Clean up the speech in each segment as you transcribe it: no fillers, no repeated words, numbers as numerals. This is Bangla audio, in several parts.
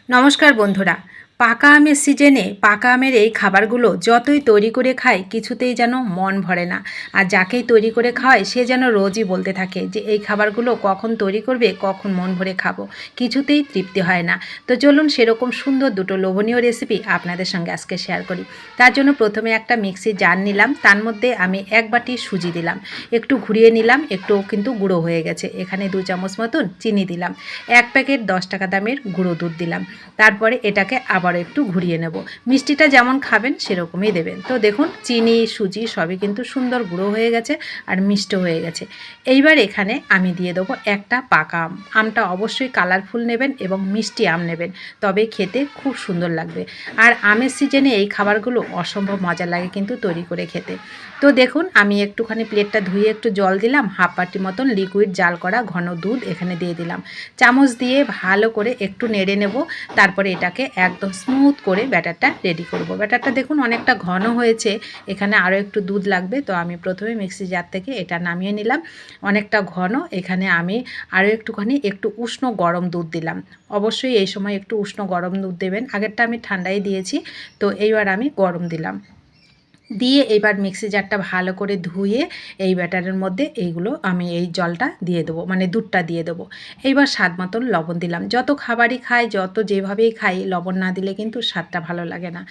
নমস্কার বন্ধুরা। পাকা আমের সিজনে পাকা আমের এই খাবারগুলো যতই তৈরি করে খাই কিছুতেই যেন মন ভরে না। আর যাকেই তৈরি করে খাওয়ায় সে যেন রোজই বলতে থাকে যে এই খাবারগুলো কখন তৈরি করবে, কখন মন ভরে খাবো, কিছুতেই তৃপ্তি হয় না। তো চলুন সেরকম সুন্দর দুটো লোভনীয় রেসিপি আপনাদের সঙ্গে আজকে শেয়ার করি। তার জন্য প্রথমে একটা মিক্সির জার নিলাম, তার মধ্যে আমি 1 বাটি সুজি দিলাম, একটু ঘুরিয়ে নিলাম, একটু কিন্তু গুঁড়ো হয়ে গেছে। এখানে 2 চামচ মতন চিনি দিলাম, 1 প্যাকেট 10 টাকা দামের গুঁড়ো দুধ দিলাম। তারপরে এটাকে আবারও একটু ঘুরিয়ে নেব। মিষ্টিটা যেমন খাবেন সেরকমই দেবেন। তো দেখুন চিনি সুজি সবই কিন্তু সুন্দর গুঁড়ো হয়ে গেছে আর মিষ্ট হয়ে গেছে। এইবার এখানে আমি দিয়ে দেবো একটা পাকা আম। আমটা অবশ্যই কালারফুল নেবেন এবং মিষ্টি আম নেবেন, তবে খেতে খুব সুন্দর লাগবে। আর আমের সিজনে এই খাবারগুলো অসম্ভব মজা লাগে কিন্তু তৈরি করে খেতে। তো দেখুন আমি একটুখানি প্লেটটা ধুয়ে একটু জল দিলাম, হাফ বাটি মতন লিকুইড জাল করা ঘন দুধ এখানে দিয়ে দিলাম। চামচ দিয়ে ভালো করে একটু নেড়ে নেব। তারপরে এটাকে একদম স্মুথ করে ব্যাটারটা রেডি করব। ব্যাটারটা দেখুন অনেকটা ঘন হয়েছে, এখানে আরও একটু দুধ লাগবে। তো আমি প্রথমে মিক্সি জার থেকে এটা নামিয়ে নিলাম, অনেকটা ঘন। এখানে আমি আরও একটু উষ্ণ গরম দুধ দিলাম। অবশ্যই এই সময় একটু উষ্ণ গরম দুধ দেবেন, আগেরটা আমি ঠান্ডাই দিয়েছি। তো এইবার আমি গরম দিলাম, দিয়ে এবার মিক্সি জারটা ভালো করে ধুয়ে এই ব্যাটারের মধ্যে এইগুলো আমি এই জলটা দিয়ে দেবো, মানে দুধটা দিয়ে দেবো। এইবার স্বাদ মতন লবণ দিলাম। যত খাবারই খাই, যত যেভাবেই খাই, লবণ না দিলে কিন্তু স্বাদটা ভালো লাগে না।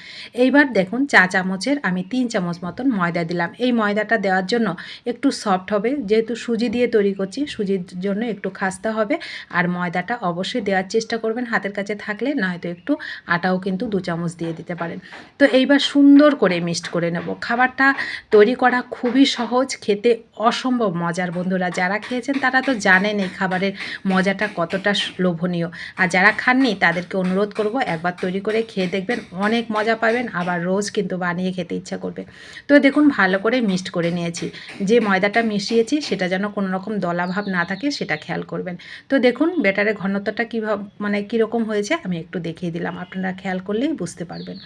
এইবার দেখুন চা চামচের আমি 3 চামচ মতন ময়দা দিলাম। এই ময়দাটা দেওয়ার জন্য একটু সফট হবে, যেহেতু সুজি দিয়ে তৈরি করছি, সুজির জন্য একটু খাস্তা হবে। আর ময়দাটা অবশ্যই দেওয়ার চেষ্টা করবেন হাতের কাছে থাকলে, নয়তো একটু আটাও কিন্তু 2 চামচ দিয়ে দিতে পারেন। তো এইবার সুন্দর করে মিক্সড করে নেব। খাবারটা তৈরি করা খুবই সহজ, খেতে অসম্ভব মজার। বন্ধুরা যারা খেয়েছেন তারা তো জানেন এই খাবারের মজাটা কতটা লোভনীয়। আর যারা খাননি তাদেরকে অনুরোধ করব একবার তৈরি করে খেয়ে দেখবেন, অনেক মজা পাবেন, আবার রোজ কিন্তু বানিয়ে খেতে ইচ্ছা করবে। তো দেখুন ভালো করে মিক্সড করে নিয়েছি। যে ময়দাটা মিশিয়েছি সেটা যেন কোনো রকম দলাভাব না থাকে সেটা খেয়াল করবেন। তো দেখুন ব্যাটারের ঘনত্বটা কীভাবে, মানে কীরকম হয়েছে আমি একটু দেখিয়ে দিলাম, আপনারা খেয়াল করলেই বুঝতে পারবেন।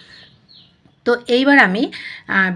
তো এইবার আমি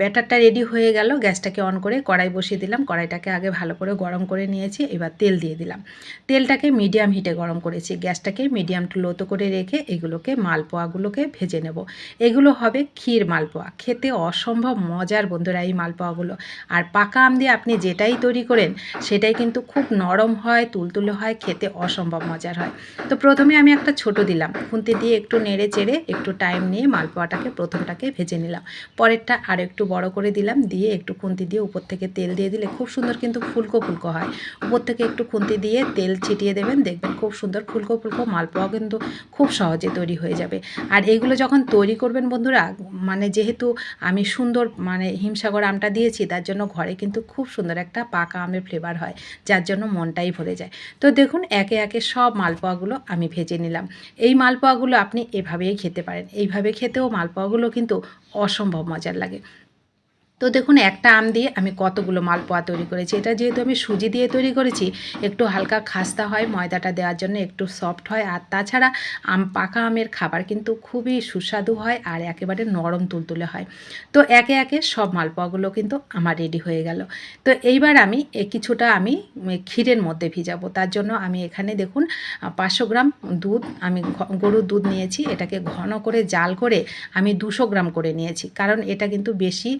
ব্যাটারটা রেডি হয়ে গেল, গ্যাসটাকে অন করে কড়াই বসিয়ে দিলাম। কড়াইটাকে আগে ভালো করে গরম করে নিয়েছি, এবার তেল দিয়ে দিলাম। তেলটাকে মিডিয়াম হিটে গরম করেছি, গ্যাসটাকে মিডিয়াম টু লোতে করে রেখে এগুলোকে মালপোয়াগুলোকে ভেজে নেব। এগুলো হবে ক্ষীর মালপোয়া, খেতে অসম্ভব মজার বন্ধুরা এই মালপোয়াগুলো। আর পাকা আম দিয়ে আপনি যেটাই তৈরি করেন সেটাই কিন্তু খুব নরম হয়, তুলতুলে হয়, খেতে অসম্ভব মজার হয়। তো প্রথমে আমি একটা ছোট দিলাম, খুন্তি দিয়ে একটু নেড়ে চেড়ে একটু টাইম নিয়ে মালপোয়াটাকে প্রথমটাকে ভেজে নিলাম। পরেরটা আর একটু বড় করে দিলাম, দিয়ে একটু খুন্তি দিয়ে উপর থেকে তেল দিয়ে দিলে খুব সুন্দর কিন্তু ফুলকো ফুলকো হয়। উপর থেকে একটু খুন্তি দিয়ে তেল ছিটিয়ে দেবেন, দেখবেন খুব সুন্দর ফুলকো ফুলকো মালপোয়া কিন্তু খুব সহজে তৈরি হয়ে যাবে। আর এগুলো যখন তৈরি করবেন বন্ধুরা, মানে যেহেতু আমি সুন্দর মানে হিমসাগর আমটা দিয়েছি, তার জন্য ঘরে কিন্তু খুব সুন্দর একটা পাকা আমের ফ্লেভার হয়, যার জন্য মনটাই ভরে যায়। তো দেখুন একে একে সব মালপোয়াগুলো আমি ভেজে নিলাম। এই মালপোয়াগুলো আপনি এভাবেই খেতে পারেন, এইভাবে খেতেও মালপোয়াগুলো কিন্তু অসম্ভব মজার লাগে। তো দেখুন একটা আম দিয়ে আমি কতগুলো মালপোয়া তৈরি করেছি। এটা যেহেতু আমি সুজি দিয়ে তৈরি করেছি, একটু হালকা খাস্তা হয়, ময়দাটা দেওয়ার জন্য একটু সফট হয়। আর তাছাড়া পাকা আমের খাবার কিন্তু খুবই সুস্বাদু হয় আর একেবারে নরম তুলতুলে হয়। তো একে একে সব মালপোয়াগুলো কিন্তু আমার রেডি হয়ে গেল। তো এইবার আমি কিছুটা আমি ক্ষীরের মধ্যে ভিজাবো। তার জন্য আমি এখানে দেখুন 500 গ্রাম দুধ, আমি গরুর দুধ নিয়েছি। এটাকে ঘন করে জাল করে আমি 200 গ্রাম করে নিয়েছি, কারণ এটা কিন্তু বেশি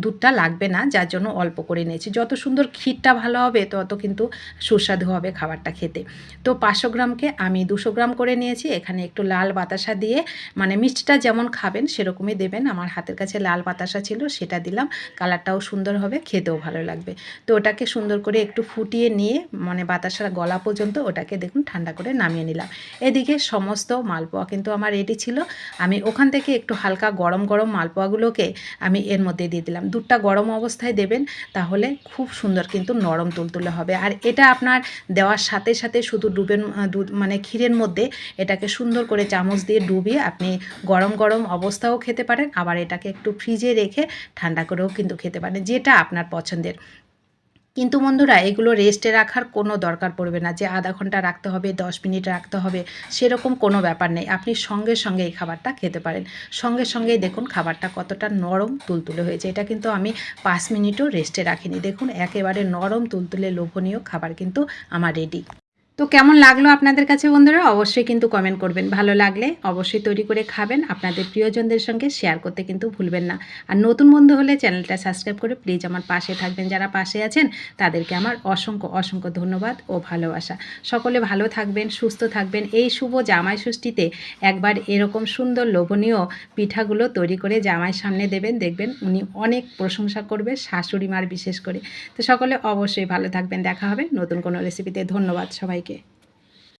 দুধটা লাগবে না, যার জন্য অল্প করে নিয়েছি। যত সুন্দর ক্ষীরটা ভালো হবে তত কিন্তু সুস্বাদু হবে খাবারটা খেতে। তো 500 গ্রামকে আমি 200 গ্রাম করে নিয়েছি। এখানে একটু লাল বাতাসা দিয়ে, মানে মিষ্টিটা যেমন খাবেন সেরকমই দেবেন। আমার হাতের কাছে লাল বাতাসা ছিল, সেটা দিলাম। কালারটাও সুন্দর হবে, খেতেও ভালো লাগবে। তো ওটাকে সুন্দর করে একটু ফুটিয়ে নিয়ে, মানে বাতাসা গলা পর্যন্ত ওটাকে দেখুন ঠান্ডা করে নামিয়ে নিলাম। এদিকে সমস্ত মালপোয়া কিন্তু আমার রেডি ছিল। আমি ওখান থেকে একটু হালকা গরম গরম মালপোয়াগুলোকে আমি এর মধ্যে দিয়ে দিলাম। দুধটা গরম অবস্থায় দেবেন, তাহলে খুব সুন্দর কিন্তু নরম তুলতুলে হবে। আর এটা আপনার দেওয়ার সাথে সাথে শুধু দুধ মানে ক্ষীরের মধ্যে এটাকে সুন্দর করে চামচ দিয়ে ডুবিয়ে আপনি গরম গরম অবস্থাও খেতে পারেন, আবার এটাকে একটু ফ্রিজে রেখে ঠান্ডা করেও কিন্তু খেতে পারেন, যেটা আপনার পছন্দের। কিন্তু বন্ধুরা এগুলো রেস্টে রাখার কোনো দরকার পড়বে না যে আধা ঘন্টা রাখতে হবে, 10 মিনিট রাখতে হবে, সেরকম কোনো ব্যাপার নেই। আপনি সঙ্গে সঙ্গে এই খাবারটা খেতে পারেন। সঙ্গে সঙ্গেই দেখুন খাবারটা কতটা নরম তুলতুলে হয়েছে। এটা কিন্তু আমি 5 মিনিটও রেস্টে রাখিনি। দেখুন একেবারে নরম তুলতুলে লোভনীয় খাবার কিন্তু আমার রেডি। তো কেমন লাগলো আপনাদের কাছে বন্ধুরা, অবশ্যই কিন্তু কমেন্ট করবেন। ভালো লাগলে অবশ্যই তৈরি করে খাবেন, আপনাদের প্রিয়জনদের সঙ্গে শেয়ার করতে কিন্তু ভুলবেন না। আর নতুন বন্ধু হলে চ্যানেলটা সাবস্ক্রাইব করে প্লিজ আমার পাশে থাকবেন। যারা পাশে আছেন তাদেরকে আমার অসংখ্য অসংখ্য ধন্যবাদ ও ভালোবাসা। সকলে ভালো থাকবেন, সুস্থ থাকবেন। এই শুভ জামাই ষষ্ঠীতে একবার এরকম সুন্দর লোভনীয় পিঠাগুলো তৈরি করে জামাইয়ের সামনে দেবেন, দেখবেন উনি অনেক প্রশংসা করবে, শাশুড়ি মার বিশেষ করে। তো সকলে অবশ্যই ভালো থাকবেন, দেখা হবে নতুন কোনো রেসিপিতে। ধন্যবাদ সবাইকে।